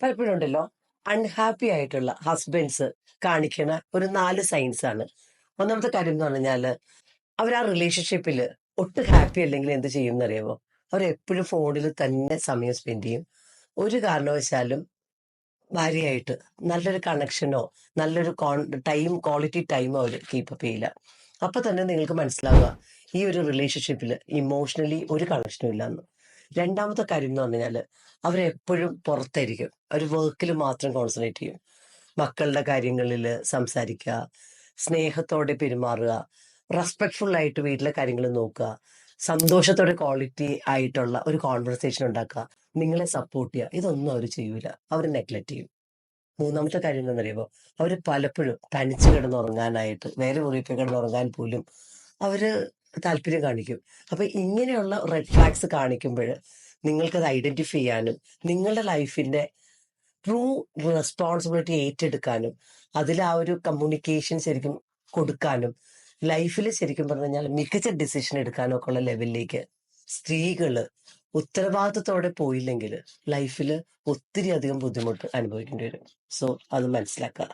പലപ്പോഴും ഉണ്ടല്ലോ അൺഹാപ്പി ആയിട്ടുള്ള ഹസ്ബൻഡ്സ് കാണിക്കണ ഒരു 4 സൈൻസ് ആണ്. ഒന്നാമത്തെ കാര്യം എന്ന് പറഞ്ഞാല് അവർ ആ റിലേഷൻഷിപ്പിൽ ഒട്ടും ഹാപ്പി അല്ലെങ്കിൽ എന്ത് ചെയ്യും എന്നറിയാമോ? അവരെപ്പോഴും ഫോണിൽ തന്നെ സമയം സ്പെൻഡ് ചെയ്യും. ഒരു കാരണവശാലും ഭാര്യയായിട്ട് നല്ലൊരു കണക്ഷനോ നല്ലൊരു ക്വാളിറ്റി ടൈമോ അവർ കീപ്പപ്പ് ചെയ്യില്ല. അപ്പൊ തന്നെ നിങ്ങൾക്ക് മനസ്സിലാവുക ഈ ഒരു റിലേഷൻഷിപ്പിൽ ഇമോഷണലി ഒരു കണക്ഷനും ഇല്ലെന്ന്. രണ്ടാമത്തെ കാര്യം എന്ന് പറഞ്ഞാൽ അവരെപ്പോഴും പുറത്തായിരിക്കും. അവർ വർക്കിൽ മാത്രം കോൺസെൻട്രേറ്റ് ചെയ്യും. മക്കളുടെ കാര്യങ്ങളിൽ സംസാരിക്കുക, സ്നേഹത്തോടെ പെരുമാറുക, റെസ്പെക്ട്ഫുൾ ആയിട്ട് വീട്ടിലെ കാര്യങ്ങൾ നോക്കുക, സന്തോഷത്തോടെ ക്വാളിറ്റി ആയിട്ടുള്ള ഒരു കോൺവെർസേഷൻ ഉണ്ടാക്കുക, നിങ്ങളെ സപ്പോർട്ട് ചെയ്യുക. ഇതൊന്നും അവർ ചെയ്യൂല. അവർ നെഗ്ലക്ട് ചെയ്യും. മൂന്നാമത്തെ കാര്യം എന്താണെന്നറിയുമോ? അവർ പലപ്പോഴും തനിച്ച് കിടന്നുറങ്ങാനായിട്ട് വേറെ മുറിയിൽ പോയി കിടന്നുറങ്ങാൻ പോലും അവര് താല്പര്യം കാണിക്കും. അപ്പൊ ഇങ്ങനെയുള്ള റെഡ് ഫ്ലാഗ്സ് കാണിക്കുമ്പോൾ നിങ്ങൾക്കത് ഐഡന്റിഫൈ ചെയ്യാനും നിങ്ങളുടെ ലൈഫിന്റെ ട്രൂ റെസ്പോൺസിബിലിറ്റി ഏറ്റെടുക്കാനും അതിൽ ആ ഒരു കമ്മ്യൂണിക്കേഷൻ ശരിക്കും കൊടുക്കാനും ലൈഫിൽ ശരിക്കും പറഞ്ഞു കഴിഞ്ഞാൽ മികച്ച ഡിസിഷൻ എടുക്കാനും ഒക്കെ ഉള്ള ലെവലിലേക്ക് സ്ത്രീകള് ഉത്തരവാദിത്തത്തോടെ പോയില്ലെങ്കിൽ ലൈഫിൽ ഒത്തിരി അധികം ബുദ്ധിമുട്ട് അനുഭവിക്കേണ്ടി വരും. സോ അത് മനസ്സിലാക്കുക.